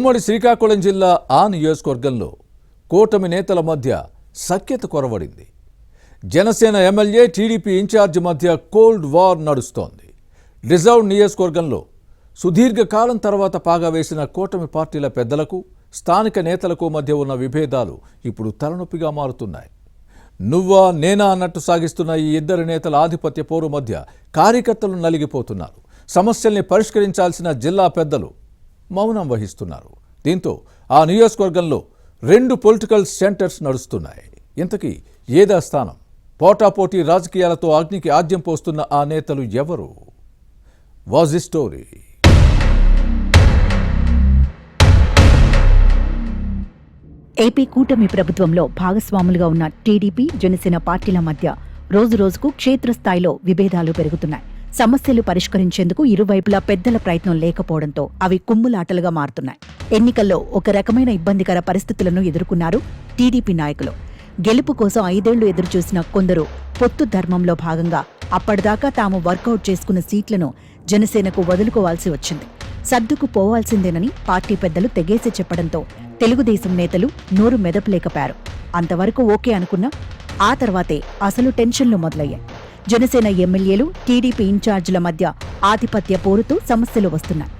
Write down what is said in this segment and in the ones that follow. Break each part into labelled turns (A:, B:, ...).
A: ఉమ్మడి శ్రీకాకుళం జిల్లా ఆ నియోజకవర్గంలో కూటమి నేతల మధ్య సఖ్యత కొరవడింది. జనసేన ఎమ్మెల్యే టీడీపీ ఇన్ఛార్జ్ మధ్య కోల్డ్ వార్ నడుస్తోంది. రిజర్వ్ నియోజకవర్గంలో సుదీర్ఘకాలం తర్వాత పాగా వేసిన కూటమి పార్టీల పెద్దలకు స్థానిక నేతలకు మధ్య ఉన్న విభేదాలు ఇప్పుడు తలనొప్పిగా మారుతున్నాయి. నువ్వా నేనా అన్నట్టు సాగిస్తున్న ఈ ఇద్దరు నేతల ఆధిపత్య పోరు మధ్య కార్యకర్తలు నలిగిపోతున్నారు. సమస్యల్ని పరిష్కరించాల్సిన జిల్లా పెద్దలు మౌనం వహిస్తున్నారు. దీంతో ఆ నియోజకవర్గంలో రెండు పొలిటికల్ సెంటర్స్ నడుస్తున్నాయి. ఇంతకీ ఏదా స్థానం? పోటాపోటీ రాజకీయాలతో అగ్నికి ఆజ్యం పోస్తున్న ఆ నేతలు ఎవరు? Was the story?
B: ఏపీ కూటమి ప్రభుత్వంలో భాగస్వాములుగా ఉన్న టీడీపీ, జనసేన పార్టీల మధ్య రోజురోజుకు క్షేత్రస్థాయిలో విభేదాలు పెరుగుతున్నాయి. సమస్యలు పరిష్కరించేందుకు ఇరువైపులా పెద్దల ప్రయత్నం లేకపోవడంతో అవి కుమ్ములాటలుగా మారుతున్నాయి. ఎన్నికల్లో ఒక రకమైన ఇబ్బందికర పరిస్థితులను ఎదుర్కొన్నారు టీడీపీ నాయకులు. గెలుపు కోసం 5 ఏళ్లు ఎదురుచూసిన కొందరు పొత్తు ధర్మంలో భాగంగా అప్పటిదాకా తాము వర్కౌట్ చేసుకున్న సీట్లను జనసేనకు వదులుకోవాల్సి వచ్చింది. సర్దుకు పోవాల్సిందేనని పార్టీ పెద్దలు తెగేసి చెప్పడంతో తెలుగుదేశం నేతలు నోరు మెదపలేకపోయారు. అంతవరకు ఓకే అనుకున్నా ఆ తర్వాతే అసలు టెన్షన్లు మొదలయ్యాయి. జనసేన ఎమ్మెల్యేలు, టీడీపీ ఇన్ఛార్జీల మధ్య ఆధిపత్య పోరుతూ సమస్యలు వస్తున్నాయి.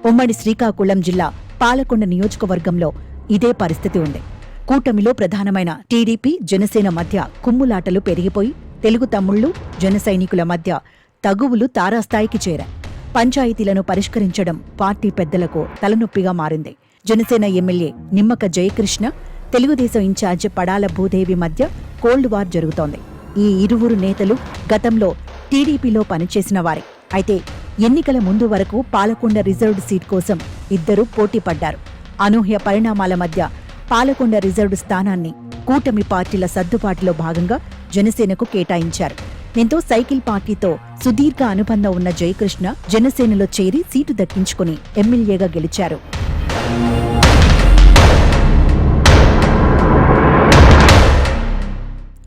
B: ఉమ్మడి శ్రీకాకుళం జిల్లా పాలకొండ నియోజకవర్గంలో ఇదే పరిస్థితి ఉంది. కూటమిలో ప్రధానమైన టీడీపీ, జనసేన మధ్య కుమ్ములాటలు పెరిగిపోయి తెలుగు తమ్ముళ్లు, జన సైనికుల మధ్య తగువులు తారాస్థాయికి చేరాయి. పంచాయతీలను పరిష్కరించడం పార్టీ పెద్దలకు తలనొప్పిగా మారింది. జనసేన ఎమ్మెల్యే నిమ్మక జయకృష్ణ, తెలుగుదేశం ఇన్ఛార్జ్ పడాల భూదేవి మధ్య కోల్డ్ వార్ జరుగుతోంది. ఈ ఇరువురు నేతలు గతంలో టీడీపీలో పనిచేసిన వారే. అయితే ఎన్నికల ముందు వరకు పాలకొండ రిజర్వ్డ్ సీట్ కోసం ఇద్దరూ పోటీ పడ్డారు. అనూహ్య పరిణామాల మధ్య పాలకొండ రిజర్వ్డ్ స్థానాన్ని కూటమి పార్టీల సర్దుబాటులో భాగంగా జనసేనకు కేటాయించారు. దీంతో సైకిల్ పార్టీతో సుదీర్ఘ అనుబంధం ఉన్న జయకృష్ణ జనసేనలో చేరి సీటు దక్కించుకుని ఎమ్మెల్యేగా గెలిచారు.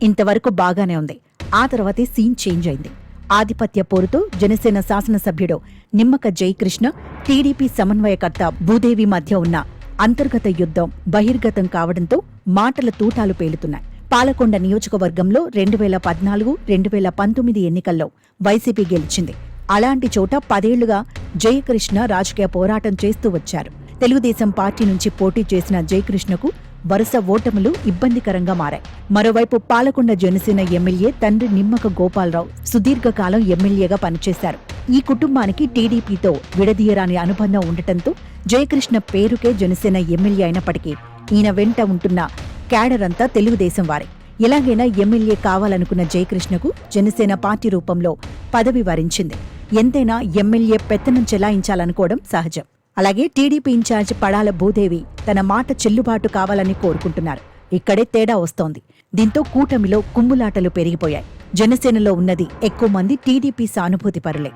B: ఇంతవరకు బాగానే ఉంది. ఆ తర్వాతే సీన్ చేంజ్ అయింది. ఆధిపత్య పోరుతో జనసేన శాసనసభ్యుడు నిమ్మక జయకృష్ణ, టీడీపీ సమన్వయకర్త భూదేవి మధ్య ఉన్న అంతర్గత యుద్ధం బహిర్గతం కావడంతో మాటల తూటాలు పేలుతున్నాయి. పాలకొండ నియోజకవర్గంలో 2014, 2019 ఎన్నికల్లో వైసీపీ గెలిచింది. అలాంటి చోట 10 ఏళ్లుగా జయకృష్ణ రాజకీయ పోరాటం చేస్తూ వచ్చారు. తెలుగుదేశం పార్టీ నుంచి పోటీ చేసిన జయకృష్ణకు వరుస ఓటములు ఇబ్బందికరంగా మారాయి. మరోవైపు పాలకొండ జనసేన ఎమ్మెల్యే తండ్రి నిమ్మక గోపాలరావు సుదీర్ఘకాలం ఎమ్మెల్యేగా పనిచేశారు. ఈ కుటుంబానికి టీడీపీతో విడదీయరాని అనుబంధం ఉండటంతో జయకృష్ణ పేరుకే జనసేన ఎమ్మెల్యే అయినప్పటికీ ఈయన వెంట ఉంటున్న క్యాడర్ అంతా తెలుగుదేశం వారే. ఎలాగైనా ఎమ్మెల్యే కావాలనుకున్న జయకృష్ణకు జనసేన పార్టీ రూపంలో పదవి వరించింది. ఎంతైనా ఎమ్మెల్యే పెత్తనం చెలాయించాలనుకోవడం సహజం. అలాగే టీడీపీ ఇన్ఛార్జ్ పడాల భూదేవి తన మాట చెల్లుబాటు కావాలని కోరుకుంటున్నారు. ఇక్కడే తేడా వస్తోంది. దీంతో కూటమిలో కుమ్ములాటలు పెరిగిపోయాయి. జనసేనలో ఉన్నది ఎక్కువ మంది టీడీపీ సానుభూతి పరులే.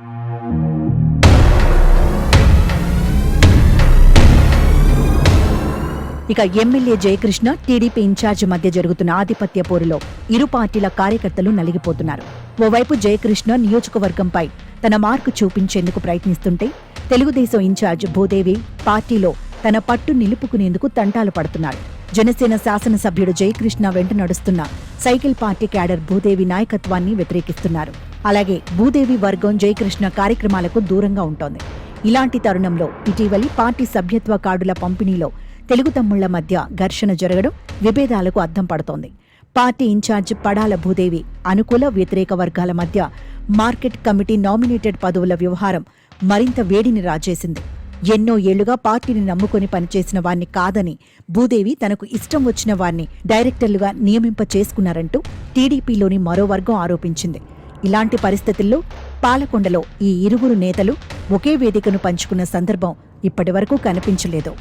B: ఇక ఎమ్మెల్యే జయకృష్ణ, టీడీపీ ఇన్ఛార్జ్ మధ్య జరుగుతున్న ఆధిపత్య పోరులో ఇరు పార్టీల కార్యకర్తలు నలిగిపోతున్నారు. ఓవైపు జయకృష్ణ నియోజకవర్గంపై తన మార్కు చూపించేందుకు ప్రయత్నిస్తుంటే, తెలుగుదేశం ఇన్ఛార్జ్ భూదేవి పార్టీలో తన పట్టు నిలుపుకునేందుకు తంటాలు పడుతున్నారు. జనసేన శాసనసభ్యుడు జయకృష్ణ వెంట నడుస్తున్న సైకిల్ పార్టీ క్యాడర్ భూదేవి నాయకత్వాన్ని వ్యతిరేకిస్తున్నారు. అలాగే భూదేవి వర్గం జయకృష్ణ కార్యక్రమాలకు దూరంగా ఉంటోంది. ఇలాంటి తరుణంలో ఇటీవలి పార్టీ సభ్యత్వ కార్డుల పంపిణీలో తెలుగు తమ్ముళ్ల మధ్య ఘర్షణ జరగడం విభేదాలకు అద్దం పడుతోంది. పార్టీ ఇన్ఛార్జ్ పడాల భూదేవి అనుకూల, వ్యతిరేక వర్గాల మధ్య మార్కెట్ కమిటీ నామినేటెడ్ పదవుల వ్యవహారం మరింత వేడిని రాజేసింది. ఎన్నో ఏళ్లుగా పార్టీని నమ్ముకుని పనిచేసిన వారిని కాదని భూదేవి తనకు ఇష్టం వచ్చిన వారిని డైరెక్టర్లుగా నియమింప చేసుకున్నారంటూ టీడీపీలోని మరో వర్గం ఆరోపించింది. ఇలాంటి పరిస్థితుల్లో పాలకొండలో ఈ ఇరువురు నేతలు ఒకే వేదికను పంచుకున్న సందర్భం ఇప్పటివరకు కనిపించలేదు.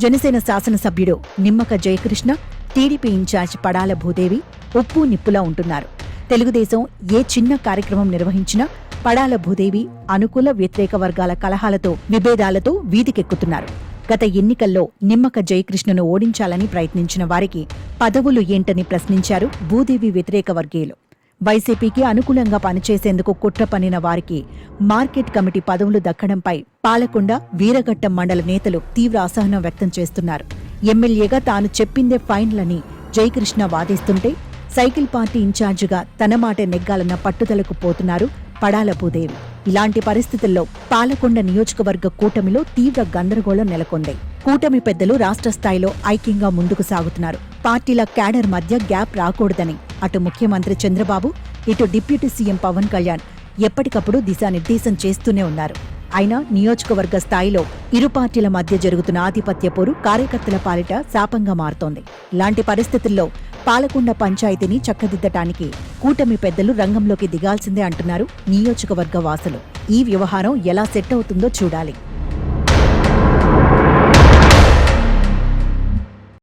B: జనసేన శాసనసభ్యుడు నిమ్మక జయకృష్ణ, టీడీపీ ఇన్ఛార్జ్ పడాల భూదేవి ఉప్పు నిప్పులా ఉంటున్నారు. తెలుగుదేశం ఏ చిన్న కార్యక్రమం నిర్వహించినా పడాల భూదేవి అనుకూల, వ్యతిరేక వర్గాల కలహాలతో, విభేదాలతో వీధికెక్కుతున్నారు. గత ఎన్నికల్లో నిమ్మక జయకృష్ణను ఓడించాలని ప్రయత్నించిన వారికి పదవులు ఏంటని ప్రశ్నించారు భూదేవి వ్యతిరేక వర్గీయులు. వైసీపీకి అనుకూలంగా పనిచేసేందుకు కుట్ర పన్నిన వారికి మార్కెట్ కమిటీ పదవులు దక్కడంపై పాలకొండ వీరఘట్టం మండల నేతలు తీవ్ర అసహనం వ్యక్తం చేస్తున్నారు. ఎమ్మెల్యేగా తాను చెప్పిందే ఫైన్లని జయకృష్ణ వాదిస్తుంటే సైకిల్ పార్టీ ఇన్ఛార్జిగా తన మాట నెగ్గాలన్న పట్టుదలకు పోతున్నారు పడాల భూదేవి. ఇలాంటి పరిస్థితుల్లో పాలకొండ నియోజకవర్గ కూటమిలో తీవ్ర గందరగోళం నెలకొంది. కూటమి పెద్దలు రాష్ట్ర స్థాయిలో ఐక్యంగా ముందుకు సాగుతున్నారు. పార్టీల క్యాడర్ మధ్య గ్యాప్ రాకూడదని అటు ముఖ్యమంత్రి చంద్రబాబు, ఇటు డిప్యూటీ సీఎం పవన్ కళ్యాణ్ ఎప్పటికప్పుడు దిశానిర్దేశం చేస్తూనే ఉన్నారు. అయినా నియోజకవర్గ స్థాయిలో ఇరు పార్టీల మధ్య జరుగుతున్న ఆధిపత్య పోరు కార్యకర్తల పాలిట శాపంగా మారుతోంది. ఇలాంటి పరిస్థితుల్లో పాలకొండ పంచాయతీని చక్కదిద్దటానికి కూటమి పెద్దలు రంగంలోకి దిగాల్సిందే అంటున్నారు నియోజకవర్గ వాసులు. ఈ వ్యవహారం ఎలా సెట్ అవుతుందో చూడాలి.